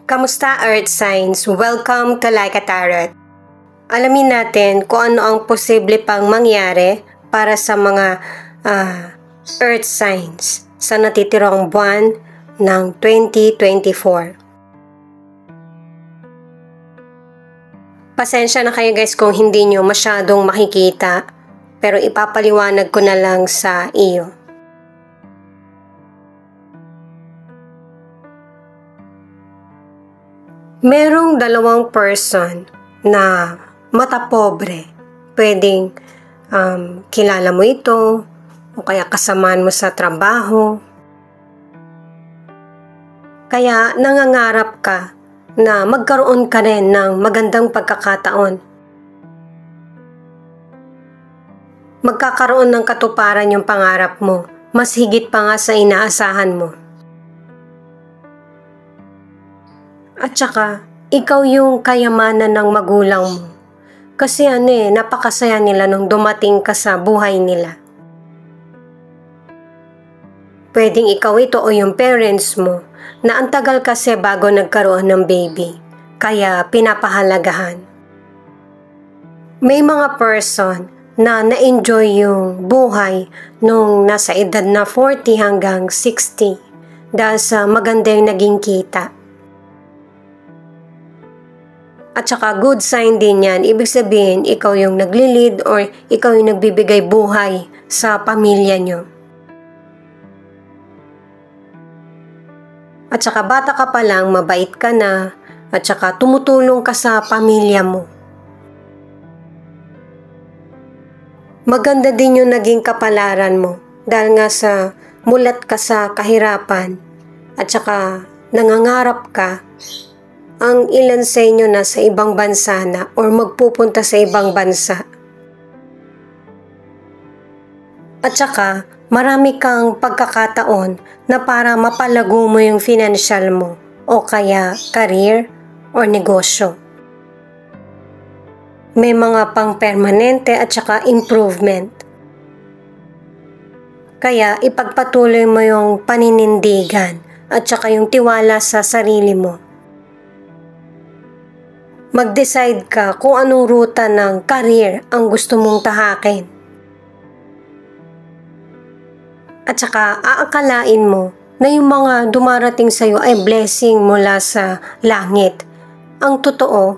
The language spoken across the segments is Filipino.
Kamusta Earth Signs? Welcome to Like a Tarot. Alamin natin kung ano ang posible pang mangyari para sa mga Earth Signs sa natitirang buwan ng 2024. Pasensya na kayo guys kung hindi nyo masyadong makikita, pero ipapaliwanag ko na lang sa iyo. Merong dalawang person na mata pobre. Pwedeng kilala mo ito o kaya kasamaan mo sa trabaho. Kaya nangangarap ka na magkaroon ka rin ng magandang pagkakataon. Magkakaroon ng katuparan yung pangarap mo, mas higit pa nga sa inaasahan mo. At saka, ikaw yung kayamanan ng magulang mo. Kasi napakasaya nila nung dumating ka sa buhay nila. Pwedeng ikaw ito o yung parents mo na ang tagal kasi bago nagkaroon ng baby. Kaya pinapahalagahan. May mga person na na-enjoy yung buhay nung nasa edad na 40 hanggang 60 dahil sa maganda yung naging kita. At saka good sign din yan, ibig sabihin ikaw yung nagli-lead or ikaw yung nagbibigay buhay sa pamilya nyo. At saka bata ka pa lang, mabait ka na, at saka tumutulong ka sa pamilya mo. Maganda din yung naging kapalaran mo dahil nga sa mulat ka sa kahirapan at saka nangangarap ka. Ang ilan sa inyo na sa ibang bansa na or magpupunta sa ibang bansa. At saka, marami kang pagkakataon na para mapalago mo yung financial mo o kaya career or negosyo. May mga pang-permanente at saka improvement. Kaya ipagpatuloy mo yung paninindigan at saka yung tiwala sa sarili mo. Mag-decide ka kung anong ruta ng career ang gusto mong tahakin. At saka aakalain mo na yung mga dumarating sa'yo ay blessing mula sa langit. Ang totoo,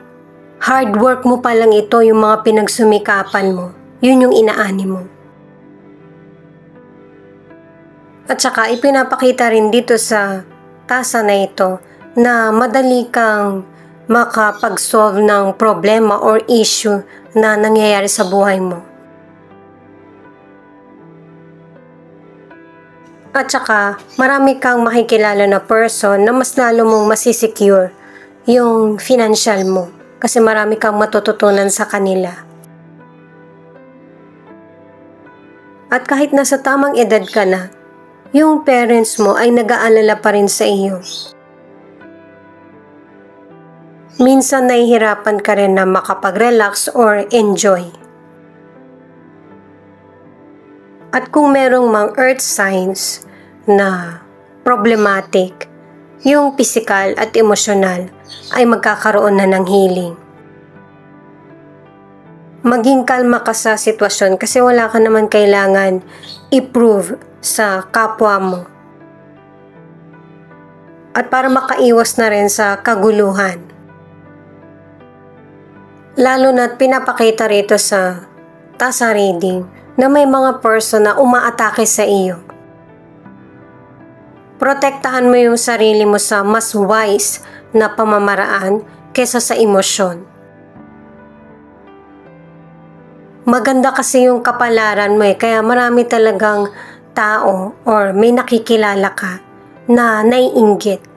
hard work mo pa lang ito, yung mga pinagsumikapan mo. Yun yung inaani mo. At saka ipinapakita rin dito sa tasa na ito na madali kang makapag-solve ng problema or issue na nangyayari sa buhay mo. At saka, marami kang makikilala na person na mas lalo mong masisecure yung financial mo kasi marami kang matututunan sa kanila. At kahit nasa tamang edad ka na, yung parents mo ay nag-aalala pa rin sa iyo. Minsan nahihirapan ka rin na makapag-relax or enjoy. At kung merong mga earth signs na problematic, yung physical at emosyonal ay magkakaroon na ng healing. Maging kalma ka sa sitwasyon kasi wala ka naman kailangan i-prove sa kapwa mo. At para makaiwas na rin sa kaguluhan. Lalo na't pinapakita rito sa tasa reading na may mga person na umaatake sa iyo. Protektahan mo yung sarili mo sa mas wise na pamamaraan kesa sa emosyon. Maganda kasi yung kapalaran mo kaya marami talagang tao or may nakikilala ka na naiinggit.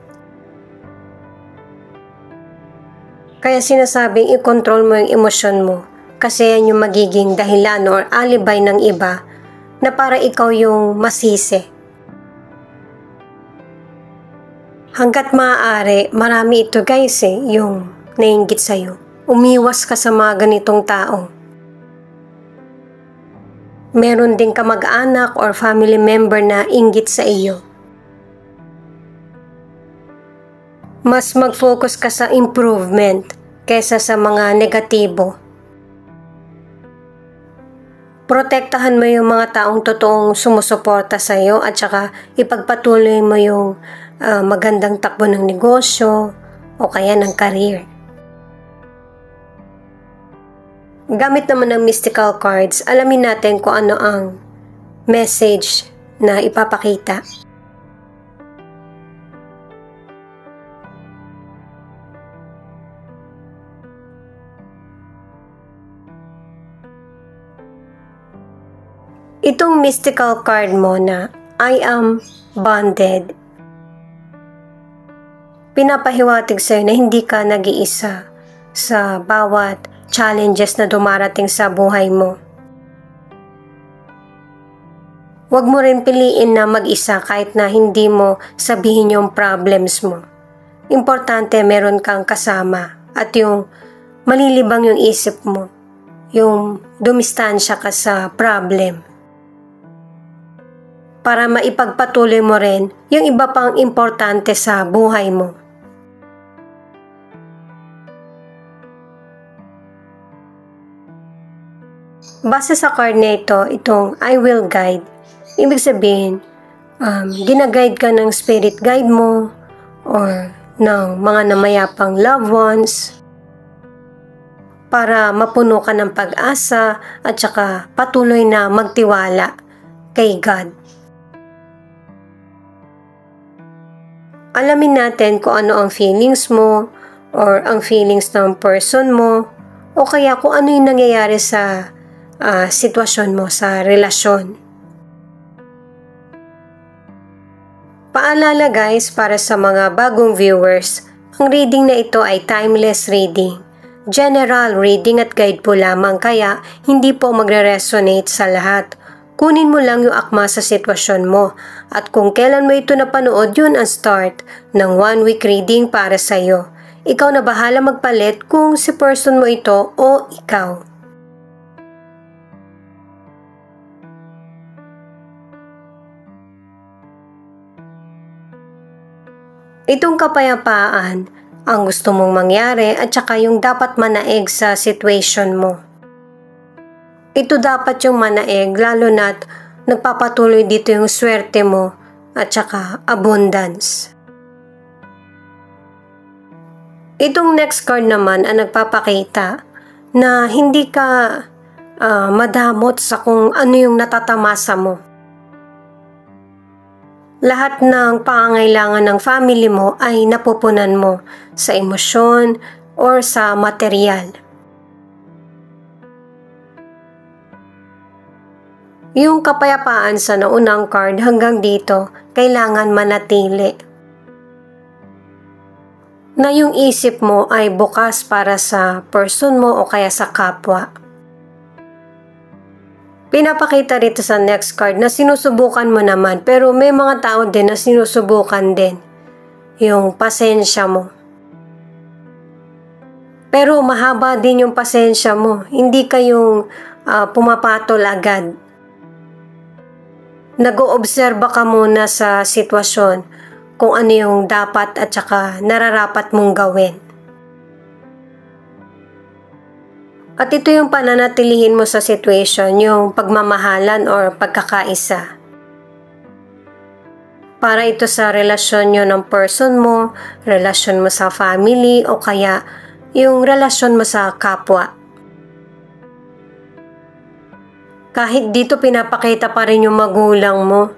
Kaya sinasabing i-control mo yung emosyon mo kasi yan yung magiging dahilan or alibay ng iba na para ikaw yung masisi. Hanggat maaari, marami ito guys yung naiinggit sa'yo. Umiwas ka sa mga ganitong tao. Meron din kamag-anak or family member na inggit sa iyo. Mas mag-focus ka sa improvement kaysa sa mga negatibo. Protektahan mo yung mga taong totoong sumusuporta sa iyo at saka ipagpatuloy mo yung magandang takbo ng negosyo o kaya ng career. Gamit naman ng mystical cards, alamin natin kung ano ang message na ipapakita. Itong mystical card mo na I am bonded, pinapahiwatig sa'yo na hindi ka nag-iisa sa bawat challenges na dumarating sa buhay mo. Huwag mo rin piliin na mag-isa kahit na hindi mo sabihin yung problems mo. Importante meron kang kasama at yung malilibang yung isip mo, yung dumistansya ka sa problem. Para maipagpatuloy mo rin yung iba pang importante sa buhay mo. Base sa card na ito, itong I will guide, ibig sabihin, ginaguide ka ng spirit guide mo or ng mga namayapang loved ones para mapuno ka ng pag-asa at saka patuloy na magtiwala kay God. Alamin natin kung ano ang feelings mo or ang feelings ng person mo o kaya kung ano yung nangyayari sa sitwasyon mo sa relasyon. Paalala guys, para sa mga bagong viewers, ang reading na ito ay timeless reading. General reading at guide po lamang, kaya hindi po magre-resonate sa lahat. Kunin mo lang yung akma sa sitwasyon mo at kung kailan mo ito napanood, yun ang start ng 1 week reading para sa iyo. Ikaw na bahala magpalit kung si person mo ito o ikaw. Itong kapayapaan ang gusto mong mangyari at saka yung dapat manaig sa situation mo. Ito dapat yung manaig, lalo na't nagpapatuloy dito yung swerte mo at saka abundance. Itong next card naman ang nagpapakita na hindi ka madamot sa kung ano yung natatamasa mo. Lahat ng pangangailangan ng family mo ay napupunan mo sa emosyon or sa material. Yung kapayapaan sa naunang card hanggang dito, kailangan manatili. Na yung isip mo ay bukas para sa person mo o kaya sa kapwa. Pinapakita rito sa next card na sinusubukan mo naman, pero may mga tao din na sinusubukan din yung pasensya mo. Pero mahaba din yung pasensya mo, hindi ka yung pumapatol agad. Nag-oobserba ka muna sa sitwasyon kung ano yung dapat at saka nararapat mong gawin. At ito yung pananatilihin mo sa situation, yung pagmamahalan or pagkakaisa. Para ito sa relasyon nyo ng person mo, relasyon mo sa family o kaya yung relasyon mo sa kapwa. Kahit dito pinapakita pa rin yung magulang mo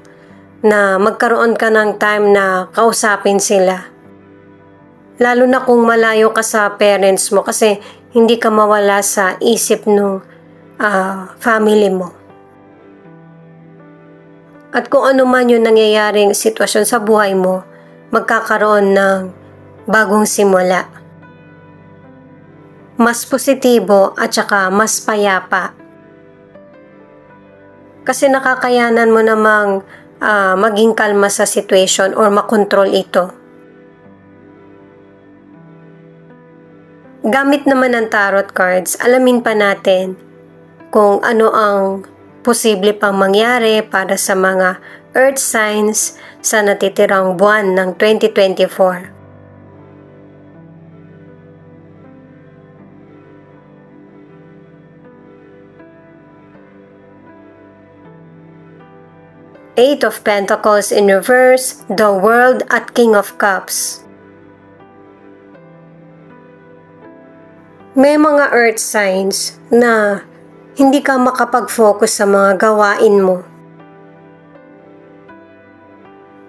na magkaroon ka ng time na kausapin sila. Lalo na kung malayo ka sa parents mo kasi hindi ka mawala sa isip ng family mo. At kung ano man yung nangyayaring sitwasyon sa buhay mo, magkakaroon ng bagong simula. Mas positibo at saka mas payapa. Kasi nakakayanan mo namang maging kalma sa situation or makontrol ito. Gamit naman ng tarot cards, alamin pa natin kung ano ang posible pang mangyari para sa mga earth signs sa natitirang buwan ng 2024. Eight of Pentacles in reverse, the World at King of Cups. May mga earth signs na hindi ka makapag-focus sa mga gawain mo.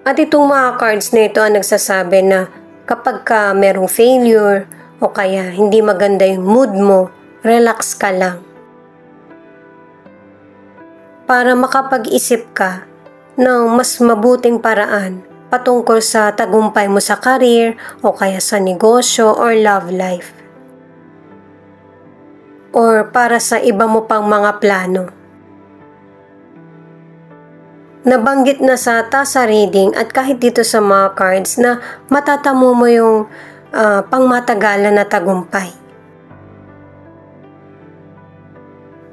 At itong mga cards na ito ang nagsasabi na kapag ka merong failure o kaya hindi maganda yung mood mo, relax ka lang. Para makapag-isip ka ng mas mabuting paraan patungkol sa tagumpay mo sa career o kaya sa negosyo or love life. Or para sa iba mo pang mga plano. Nabanggit na sa tasa reading at kahit dito sa mga cards na matatamo mo yung pangmatagalan na tagumpay.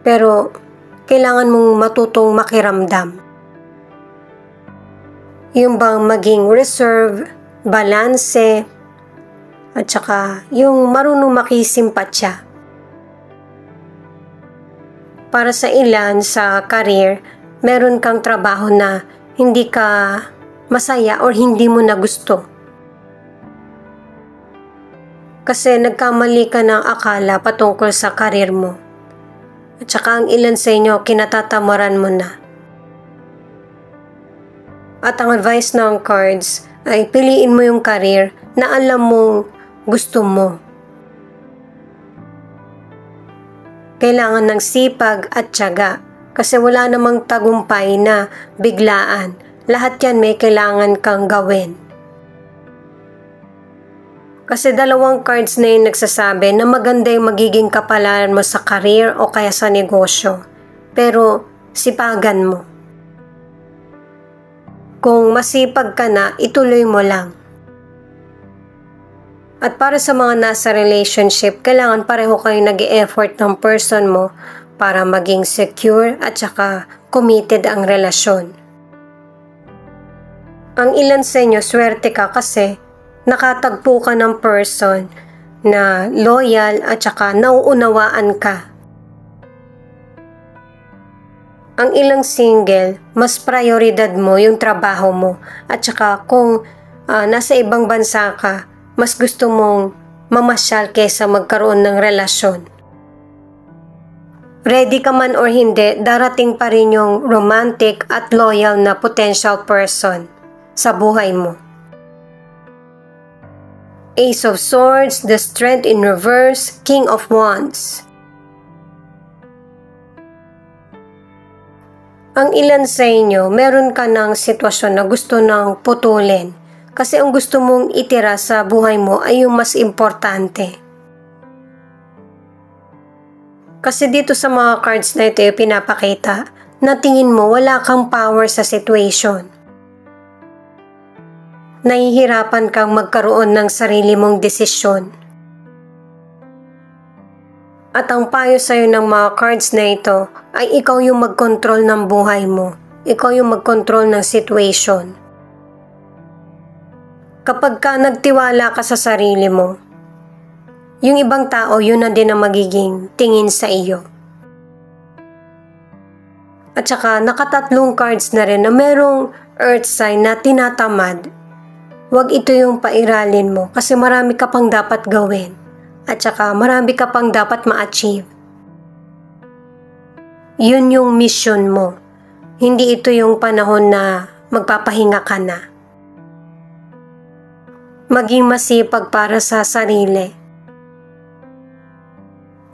Pero kailangan mong matutong makiramdam. Yung bang maging reserve, balanse, at saka yung marunong makisimpatya. Para sa ilan sa career, meron kang trabaho na hindi ka masaya or hindi mo na gusto. Kasi nagkamali ka ng akala patungkol sa career mo. At saka ang ilan sa inyo, kinatatamaran mo na. At ang advice ng cards ay piliin mo yung career na alam mong gusto mo. Kailangan ng sipag at tiyaga kasi wala namang tagumpay na biglaan. Lahat yan may kailangan kang gawin. Kasi dalawang cards na yung nagsasabi na maganda yung magiging kapalaran mo sa career o kaya sa negosyo. Pero sipagan mo. Kung masipag ka na, ituloy mo lang. At para sa mga nasa relationship, kailangan pareho kayo nag-e-effort ng person mo para maging secure at saka committed ang relasyon. Ang ilan sa inyo, swerte ka kasi nakatagpo ka ng person na loyal at saka nauunawaan ka. Ang ilang single, mas prioridad mo yung trabaho mo at saka kung nasa ibang bansa ka, mas gusto mong mamasyal kesa magkaroon ng relasyon. Ready ka man or hindi, darating pa rin yung romantic at loyal na potential person sa buhay mo. Ace of Swords, the Strength in reverse, King of Wands. Ang ilan sa inyo, meron ka ng sitwasyon na gusto nang putulin. Kasi ang gusto mong itira sa buhay mo ay yung mas importante. Kasi dito sa mga cards na ito yung pinapakita na tingin mo wala kang power sa situation. Nahihirapan kang magkaroon ng sarili mong desisyon. At ang payo sa'yo ng mga cards na ito ay ikaw yung mag-control ng buhay mo. Ikaw yung mag-control ng situation. Kapag ka nagtiwala ka sa sarili mo, yung ibang tao yun na din ang magiging tingin sa iyo. At saka nakatatlong cards na rin na merong earth sign na tinatamad. Huwag ito yung pairalin mo kasi marami ka pang dapat gawin. At saka marami ka pang dapat ma-achieve. Yun yung mission mo. Hindi ito yung panahon na magpapahinga ka na. Maging masipag para sa sarili.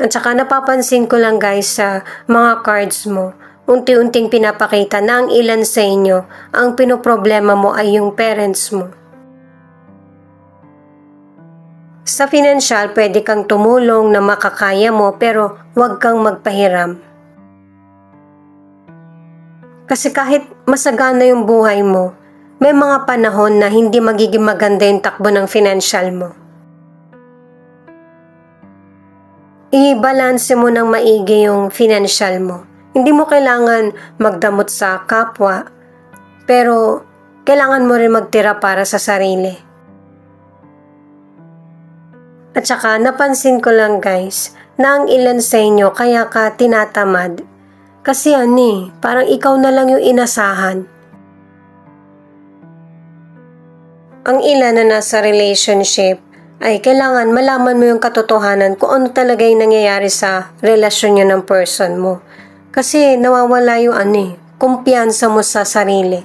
At saka napapansin ko lang guys sa mga cards mo, unti-unting pinapakita na ang ilan sa inyo, ang pinoproblema mo ay yung parents mo. Sa financial, pwede kang tumulong na makakaya mo pero huwag kang magpahiram. Kasi kahit masagana yung buhay mo, may mga panahon na hindi magiging maganda yung takbo ng financial mo. I-balance mo ng maigi yung financial mo. Hindi mo kailangan magdamot sa kapwa, pero kailangan mo rin magtira para sa sarili. At saka napansin ko lang guys, na ang ilan sa inyo kaya ka tinatamad. Kasi parang ikaw na lang yung inasahan. Ang ilan na nasa relationship ay kailangan malaman mo yung katotohanan kung ano talaga yung nangyayari sa relasyon nyo ng person mo. Kasi nawawala yung kumpiyansa mo sa sarili.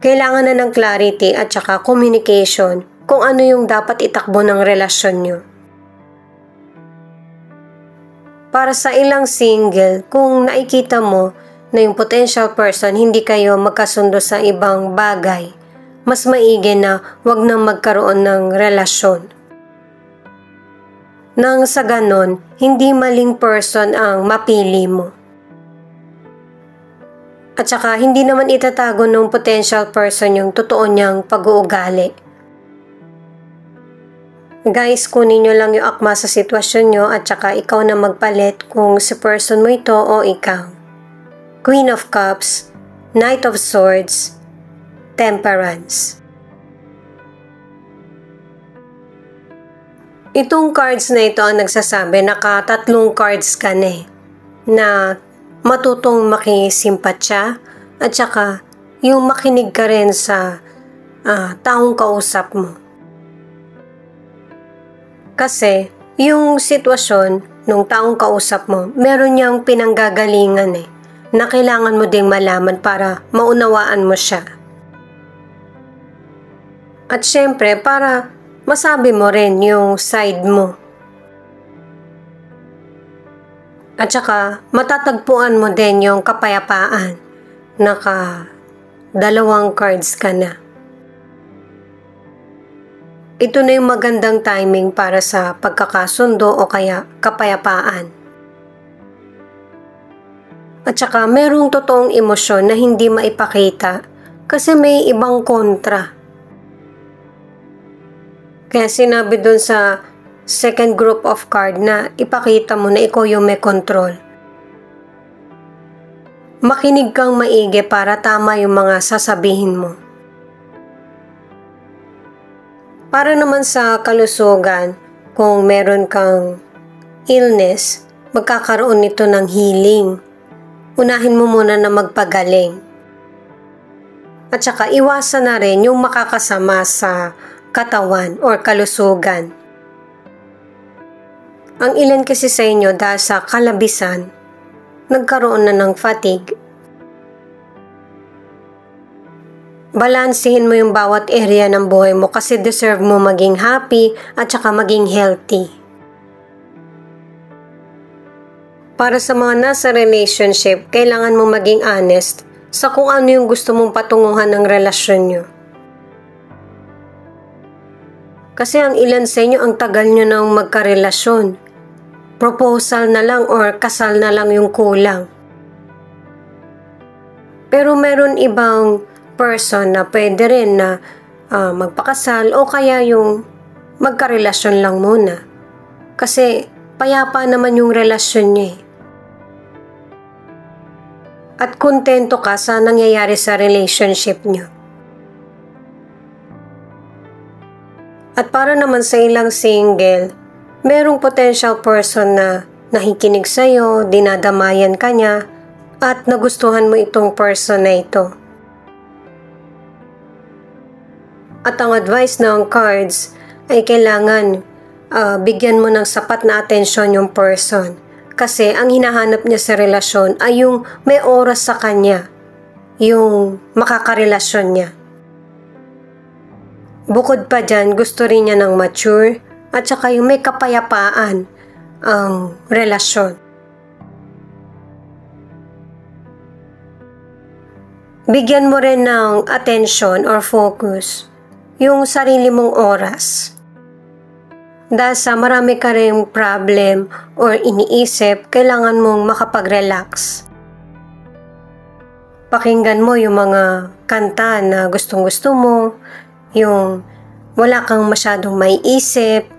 Kailangan na ng clarity at saka communication kung ano yung dapat itakbo ng relasyon nyo. Para sa ilang single, kung nakikita mo na yung potential person hindi kayo magkasundo sa ibang bagay, mas maigi na wag nang magkaroon ng relasyon. Nang sa ganon, hindi maling person ang mapili mo. At saka hindi naman itatago ng potential person yung totoo niyang pag-uugali. Guys, kunin nyo lang yung akma sa sitwasyon nyo at saka ikaw na magpalit kung si person mo ito o ikaw. Queen of Cups, Knight of Swords, Temperance. Itong cards na ito ang nagsasabi, naka-3 cards ka na matutong makisimpatya at saka yung makinig ka rin sa taong kausap mo. Kasi yung sitwasyon ng taong kausap mo, meron niyang pinanggagalingan na kailangan mo ding malaman para maunawaan mo siya. At syempre, para masabi mo rin yung side mo. At saka, matatagpuan mo din yung kapayapaan. Naka 2 cards ka na. Ito na yung magandang timing para sa pagkakasundo o kaya kapayapaan. At saka, merong totoong emosyon na hindi maipakita kasi may ibang kontra. Kaya sinabi dun sa second group of card na ipakita mo na ikaw yung may control. Makinig kang maigi para tama yung mga sasabihin mo. Para naman sa kalusugan, kung meron kang illness, magkakaroon nito ng healing. Unahin mo muna na magpagaling. At saka iwasan na rin yung makakasama sa katawan or kalusugan. Ang ilan kasi sa inyo dahil sa kalabisan, nagkaroon na ng fatigue. Balansehin mo yung bawat area ng buhay mo kasi deserve mo maging happy at saka maging healthy. Para sa mga nasa relationship, kailangan mo maging honest sa kung ano yung gusto mong patunguhan ng relasyon nyo. Kasi ang ilan sa inyo ang tagal nyo nang magkarelasyon. Proposal na lang or kasal na lang yung kulang. Pero meron ibang person na pwede rin na magpakasal o kaya yung magkarelasyon lang muna. Kasi payapa naman yung relasyon niya. At kontento ka sa nangyayari sa relationship niyo. At para naman sa ilang single, merong potential person na nakikinig sa'yo, dinadamayan ka niya, at nagustuhan mo itong person na ito. At ang advice ng cards ay kailangan bigyan mo ng sapat na atensyon yung person. Kasi ang hinahanap niya sa relasyon ay yung may oras sa kanya, yung makakarelasyon niya. Bukod pa dyan, gusto rin niya ng mature at saka yung may kapayapaan ang relasyon. Bigyan mo rin ng attention or focus yung sarili mong oras. Dahil sa marami ka rin problem or iniisip, kailangan mong makapag-relax. Pakinggan mo yung mga kanta na gustong-gusto mo, yung wala kang masyadong maiisip,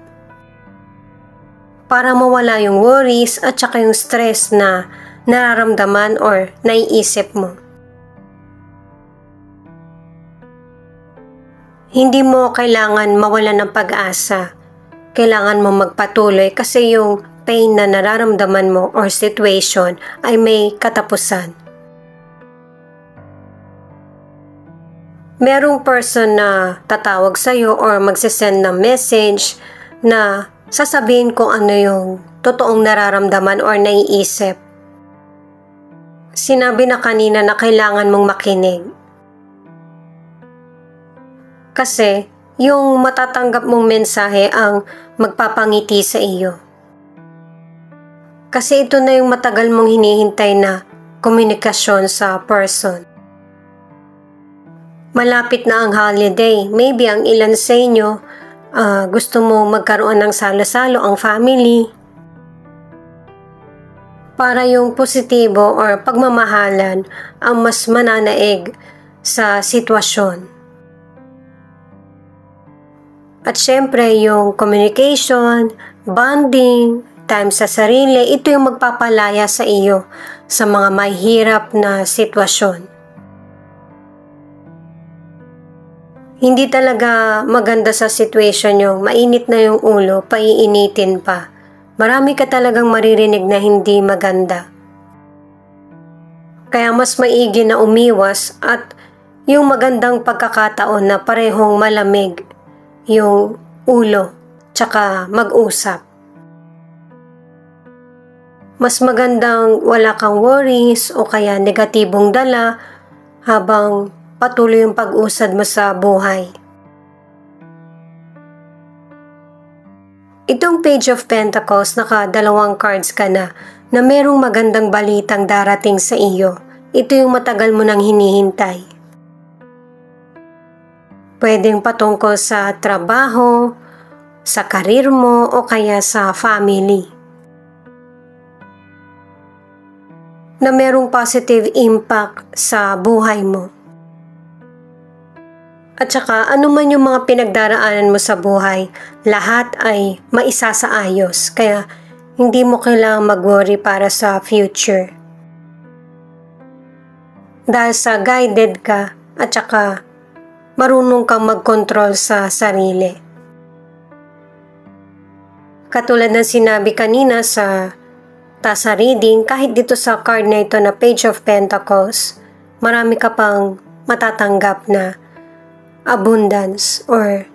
para mawala yung worries at saka yung stress na nararamdaman or naiisip mo. Hindi mo kailangan mawalan ng pag-asa. Kailangan mo magpatuloy kasi yung pain na nararamdaman mo or situation ay may katapusan. merong person na tatawag sa'yo or magsisend ng message na sasabihin kung ano yung totoong nararamdaman or naiisip. Sinabi na kanina na kailangan mong makinig. Kasi yung matatanggap mong mensahe ang magpapangiti sa iyo. Kasi ito na yung matagal mong hinihintay na komunikasyon sa person. Malapit na ang holiday. Maybe ang ilan sa inyo gusto mo magkaroon ng salo-salo ang family. Para yung positibo or pagmamahalan ang mas mananaig sa sitwasyon. At syempre yung communication, bonding, time sa sarili, ito yung magpapalaya sa iyo sa mga mahirap na sitwasyon. Hindi talaga maganda sa situation yung mainit na yung ulo, paiinitin pa. Marami ka talagang maririnig na hindi maganda. Kaya mas maigi na umiwas at yung magandang pagkakataon na parehong malamig yung ulo, tsaka mag-usap. Mas magandang wala kang worries o kaya negatibong dala habang patuloy yung pag-usad mo sa buhay. Itong Page of Pentacles, naka-2 cards ka na merong magandang balitang darating sa iyo. Ito yung matagal mo nang hinihintay. Pwedeng patungkol sa trabaho, sa karir mo, o kaya sa family. Na merong positive impact sa buhay mo. At saka, ano man yung mga pinagdaraanan mo sa buhay, lahat ay maisasaayos. Kaya, hindi mo kailangang mag-worry para sa future. Dahil sa guided ka, at saka, marunong kang mag-control sa sarili. Katulad ng sinabi kanina sa tasa reading, kahit dito sa card na ito na Page of Pentacles, marami ka pang matatanggap na abundance or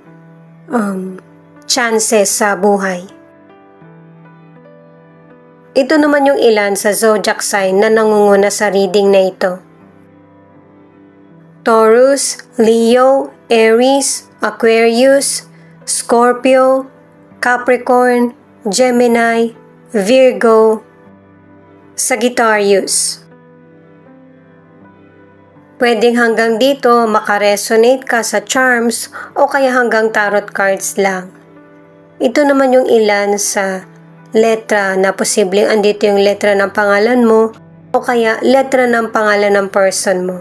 chances sa buhay. Ito naman yung ilan sa zodiac sign na nangunguna sa reading na ito. Taurus, Leo, Aries, Aquarius, Scorpio, Capricorn, Gemini, Virgo, Sagittarius. Pwedeng hanggang dito makaresonate ka sa charms o kaya hanggang tarot cards lang. Ito naman yung ilan sa letra na posibleng andito yung letra ng pangalan mo o kaya letra ng pangalan ng person mo.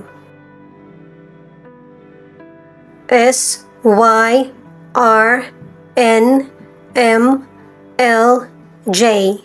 S, Y, R, N, M, L, J.